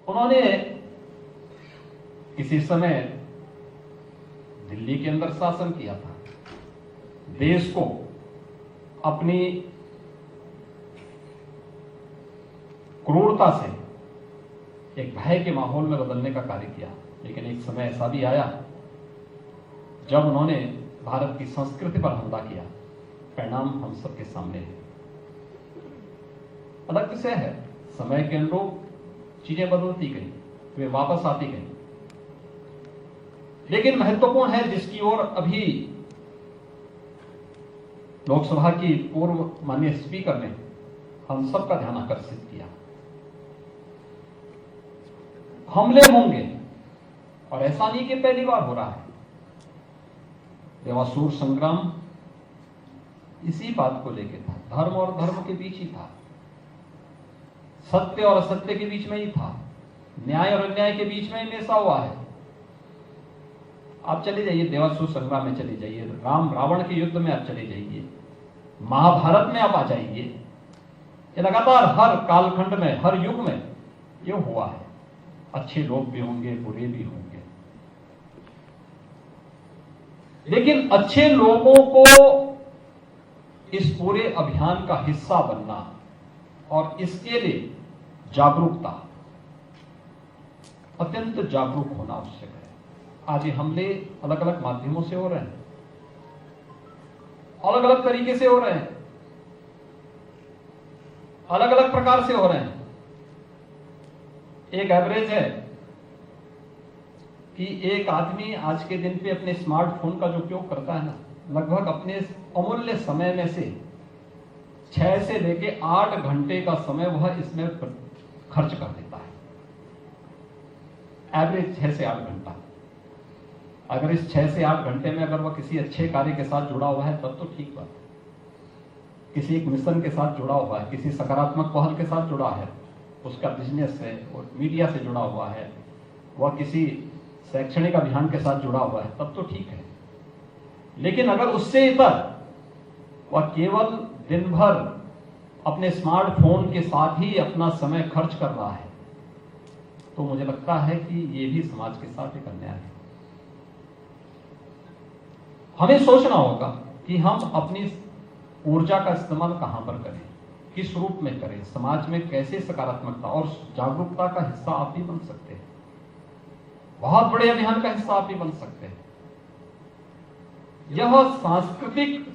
उन्होंने किसी समय दिल्ली के अंदर शासन किया था, देश को अपनी क्रूरता से एक भय के माहौल में बदलने का कार्य किया। लेकिन एक समय ऐसा भी आया जब उन्होंने भारत की संस्कृति पर हमला किया। परिणाम हम सबके सामने है। अलग विषय है, समय के अनुरूप चीजें बदलती गई, वे वापस आती गई। लेकिन महत्वपूर्ण है, जिसकी ओर अभी लोकसभा की पूर्व माननीय स्पीकर ने हम सबका ध्यान आकर्षित किया। हमले होंगे, और ऐसा नहीं कि पहली बार हो रहा है। देवासुर संग्राम इसी बात को लेकर था, धर्म और धर्म के बीच ही था, सत्य और असत्य के बीच में ही था, न्याय और अन्याय के बीच में हमेशा हुआ है। आप चले जाइए देवासुर संग्राम में, चले जाइए राम रावण के युद्ध में, आप चले जाइए महाभारत में, आप आ जाइए। ये लगातार हर कालखंड में, हर युग में ये हुआ है। अच्छे लोग भी होंगे, बुरे भी होंगे, लेकिन अच्छे लोगों को इस पूरे अभियान का हिस्सा बनना और इसके लिए जागरूकता, अत्यंत जागरूक होना आवश्यक है। आज ये हमले अलग अलग माध्यमों से हो रहे हैं, अलग अलग तरीके से हो रहे हैं, अलग अलग प्रकार से हो रहे हैं। एक एवरेज है कि एक आदमी आज के दिन पे अपने स्मार्टफोन का जो उपयोग करता है ना, लगभग अपने अमूल्य समय में से 6 से लेके 8 घंटे का समय वह इसमें खर्च कर देता है। एवरेज 6 से 8 घंटा। अगर इस 6 से 8 घंटे में अगर वह किसी अच्छे कार्य के साथ जुड़ा हुआ है तब तो ठीक बात है, किसी एक मिशन के साथ जुड़ा हुआ है, किसी सकारात्मक पहल के साथ जुड़ा है, उसका बिजनेस है और मीडिया से जुड़ा हुआ है, वह किसी शैक्षणिक अभियान के साथ जुड़ा हुआ है, तब तो ठीक है। लेकिन अगर उससे इतर वह केवल दिन भर अपने स्मार्टफोन के साथ ही अपना समय खर्च कर रहा है, तो मुझे लगता है कि यह भी समाज के साथ एक अन्याय है। हमें सोचना होगा कि हम अपनी ऊर्जा का इस्तेमाल कहां पर करें, किस रूप में करें, समाज में कैसे सकारात्मकता और जागरूकता का हिस्सा आप भी बन सकते हैं, बहुत बड़े अभियान का हिस्सा आप भी बन सकते हैं। यह सांस्कृतिक,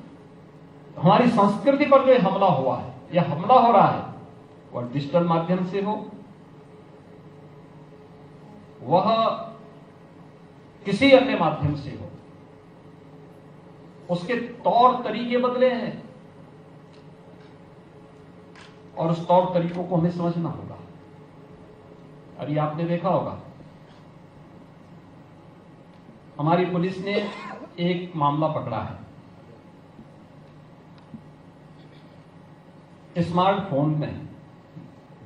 हमारी संस्कृति पर जो हमला हुआ है, यह हमला हो रहा है, वह डिजिटल माध्यम से हो, वह किसी अन्य माध्यम से हो, उसके तौर तरीके बदले हैं और उस तौर तरीकों को हमें समझना होगा। और ये आपने देखा होगा, हमारी पुलिस ने एक मामला पकड़ा है, स्मार्टफोन में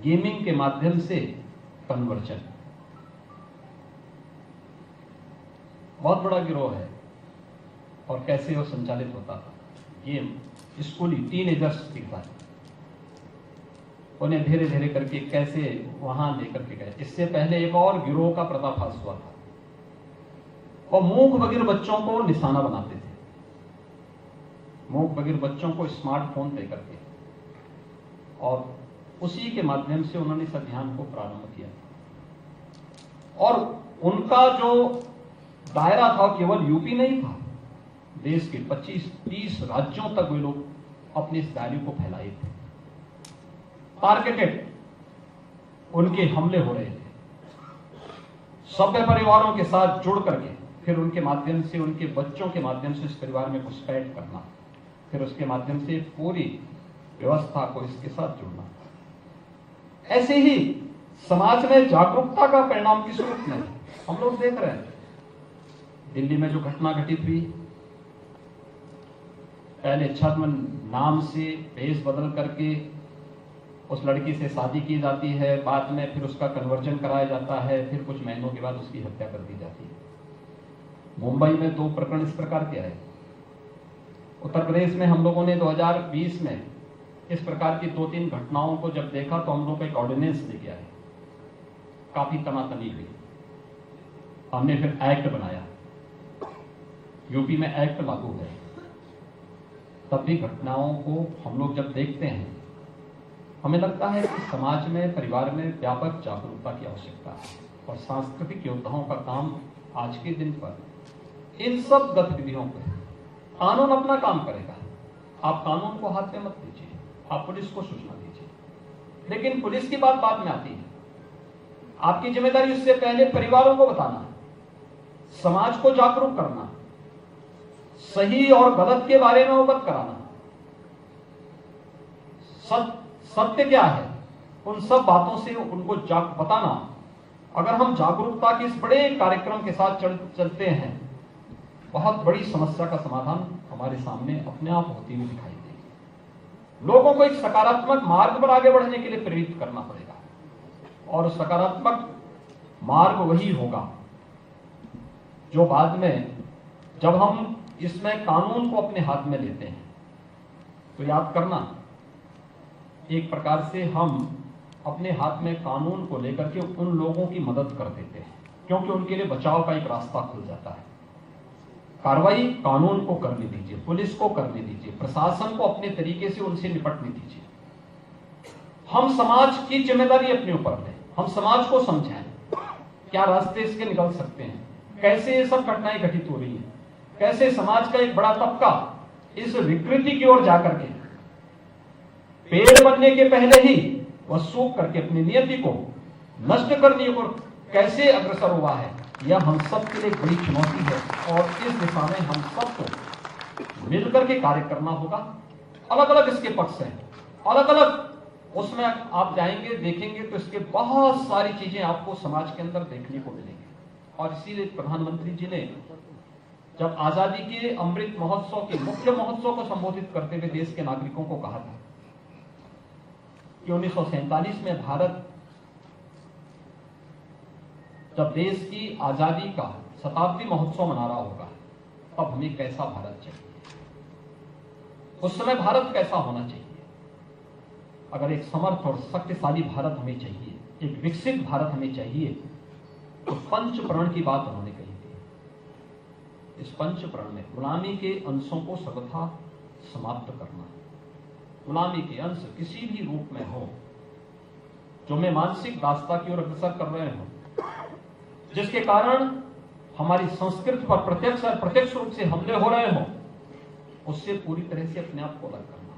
गेमिंग के माध्यम से कन्वर्जन। बहुत बड़ा गिरोह है और कैसे वो संचालित होता था। गेम स्कूली टीनेजर्स के साथ उन्हें धीरे धीरे करके कैसे वहां लेकर के गए। इससे पहले एक और गिरोह का पर्दाफाश हुआ था, और मूक बधिर बच्चों को निशाना बनाते थे, मूक बधिर बच्चों को स्मार्टफोन दे करके, और उसी के माध्यम से उन्होंने इस अभियान को प्रारंभ किया। और उनका जो दायरा था केवल यूपी नहीं था, देश के 25-30 राज्यों तक वे लोग अपने इस दायरे को फैलाए थे। टारगेटेड उनके हमले हो रहे थे, सभ्य परिवारों के साथ जुड़ करके फिर उनके माध्यम से, उनके बच्चों के माध्यम से इस परिवार में घुसपैठ करना, फिर उसके माध्यम से पूरी व्यवस्था को इसके साथ जुड़ना। ऐसे ही समाज में जागरूकता का परिणाम किस रूप में हम लोग देख रहे हैं। दिल्ली में जो घटना घटित हुई, पहले छद्म नाम से भेष बदल करके उस लड़की से शादी की जाती है, बाद में फिर उसका कन्वर्जन कराया जाता है, फिर कुछ महीनों के बाद उसकी हत्या कर दी जाती है। मुंबई में 2 प्रकरण इस प्रकार के आए। उत्तर प्रदेश में हम लोगों ने 2020 में इस प्रकार की 2-3 घटनाओं को जब देखा तो हम लोग एक ऑर्डिनेंस लेके आए काफी तनातनी हुई। हमने फिर एक्ट बनाया, यूपी में एक्ट लागू है। तब भी घटनाओं को हम लोग जब देखते हैं, हमें लगता है कि समाज में, परिवार में व्यापक जागरूकता की आवश्यकता है। और सांस्कृतिक योद्धाओं का काम आज के दिन पर इन सब गतिविधियों पर कानून अपना काम करेगा। आप कानून को हाथ में मत लीजिए, आप पुलिस को सूचना दीजिए। लेकिन पुलिस की बात बाद में आती है। आपकी जिम्मेदारी उससे पहले परिवारों को बताना, समाज को जागरूक करना, सही और गलत के बारे में अवगत कराना, सत्य क्या है, उन सब बातों से उनको बताना। अगर हम जागरूकता के इस बड़े कार्यक्रम के साथ चलते हैं, बहुत बड़ी समस्या का समाधान हमारे सामने अपने आप होती हुई दिखाई देगी। लोगों को एक सकारात्मक मार्ग पर आगे बढ़ने के लिए प्रेरित करना पड़ेगा, और सकारात्मक मार्ग वही होगा जो बाद में, जब हम इसमें कानून को अपने हाथ में लेते हैं, तो याद करना, एक प्रकार से हम अपने हाथ में कानून को लेकर के उन लोगों की मदद कर देते हैं, क्योंकि उनके लिए बचाव का एक रास्ता खुल जाता है। कार्रवाई कानून को करने दीजिए, पुलिस को करने दीजिए, प्रशासन को अपने तरीके से उनसे निपटने दीजिए। हम समाज की जिम्मेदारी अपने ऊपर लें, हम समाज को समझाएं क्या रास्ते इसके निकल सकते हैं, कैसे ये सब घटनाएं घटित हो रही हैं, कैसे समाज का एक बड़ा तबका इस विकृति की ओर जाकर के पेड़ बनने के पहले ही वह सूख करके अपनी नियति को नष्ट करने की ओर कैसे अग्रसर हुआ है। यह हम सब के लिए एक बड़ी चुनौती है, और इस दिशा में हम सबको मिलकर के कार्य करना होगा। अलग अलग इसके पक्ष हैं, अलग अलग उसमें आप जाएंगे, देखेंगे तो इसके बहुत सारी चीजें आपको समाज के अंदर देखने को मिलेंगी। और इसीलिए प्रधानमंत्री जी ने जब आजादी के अमृत महोत्सव के मुख्य महोत्सव को संबोधित करते हुए देश के नागरिकों को कहा था कि 1947 में भारत जब देश की आजादी का शताब्दी महोत्सव मना रहा होगा, तब हमें कैसा भारत चाहिए, उस समय भारत कैसा होना चाहिए। अगर एक समर्थ और शक्तिशाली भारत हमें चाहिए, एक विकसित भारत हमें चाहिए, तो पंचप्रण की बात उन्होंने कही थी। इस पंचप्रण में गुलामी के अंशों को सर्वथा समाप्त करना, गुलामी के अंश किसी भी रूप में हो जो मैं मानसिक दास्ता की ओर अग्रसर कर रहे हो, जिसके कारण हमारी संस्कृति पर प्रत्यक्ष और अप्रत्यक्ष रूप से हमले हो रहे हो, उससे पूरी तरह से अपने आप को अलग करना।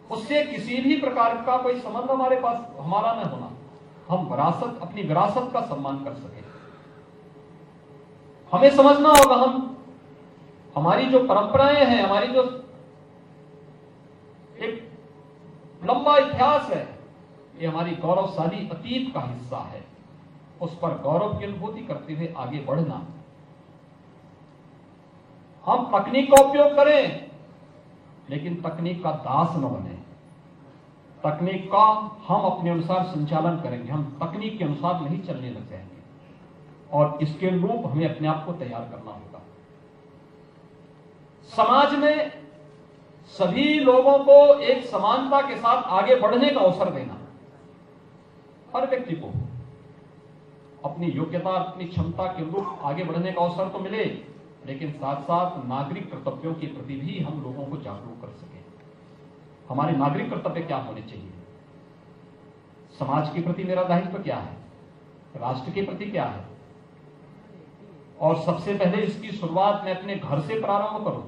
उससे किसी भी प्रकार का कोई संबंध हमारे पास हमारा न होना। हम विरासत, अपनी विरासत का सम्मान कर सके। हमें समझना होगा हमारी जो परंपराएं हैं, हमारी जो एक लंबा इतिहास है, ये हमारी गौरवशाली अतीत का हिस्सा है। उस पर गौरव की अनुभूति करते हुए आगे बढ़ना। हम तकनीक का उपयोग करें, लेकिन तकनीक का दास न बने। तकनीक का हम अपने अनुसार संचालन करेंगे, हम तकनीक के अनुसार नहीं चलने लग जाएंगे, और इसके अनुरूप हमें अपने आप को तैयार करना होगा। समाज में सभी लोगों को एक समानता के साथ आगे बढ़ने का अवसर देना। हर व्यक्ति को अपनी योग्यता, अपनी क्षमता के अनुरूप आगे बढ़ने का अवसर तो मिले, लेकिन साथ साथ नागरिक कर्तव्यों के प्रति भी हम लोगों को जागरूक कर सके। हमारे नागरिक कर्तव्य क्या होने चाहिए, समाज के प्रति मेरा दायित्व क्या है, राष्ट्र के प्रति क्या है। और सबसे पहले इसकी शुरुआत मैं अपने घर से प्रारंभ करूं,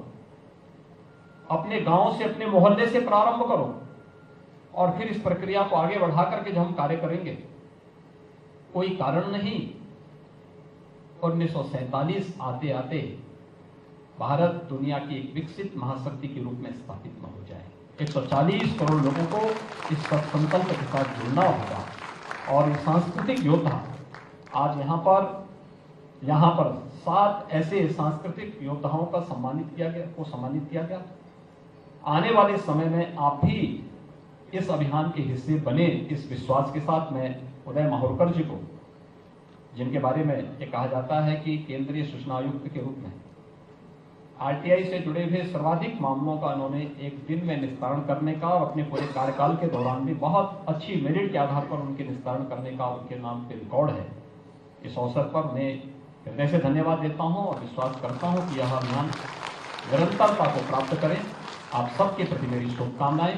अपने गांव से, अपने मोहल्ले से प्रारंभ करो, और फिर इस प्रक्रिया को आगे बढ़ा करके जब हम कार्य करेंगे, कोई कारण नहीं 1947 आते आते भारत दुनिया की एक विकसित महाशक्ति के रूप में स्थापित न हो जाए। 140 करोड़ लोगों को इस संकल्प के साथ जुड़ना होगा। और ये सांस्कृतिक योद्धा आज यहाँ पर 7 ऐसे सांस्कृतिक योद्धाओं का सम्मानित किया गया। आने वाले समय में आप भी इस अभियान के हिस्से बने, इस विश्वास के साथ मैं उदय माहूरकर जी को, जिनके बारे में ये कहा जाता है कि केंद्रीय सूचना आयुक्त के रूप में आरटीआई से जुड़े हुए सर्वाधिक मामलों का उन्होंने एक दिन में निस्तारण करने का और अपने पूरे कार्यकाल के दौरान भी बहुत अच्छी मेरिट के आधार पर उनके निस्तारण करने का उनके नाम पे रिकॉर्ड है। इस अवसर पर मैं हृदय से धन्यवाद देता हूं और विश्वास करता हूं कि यह अभियान निरंतरता को प्राप्त करें। आप सबके प्रति मेरी शुभकामनाएं।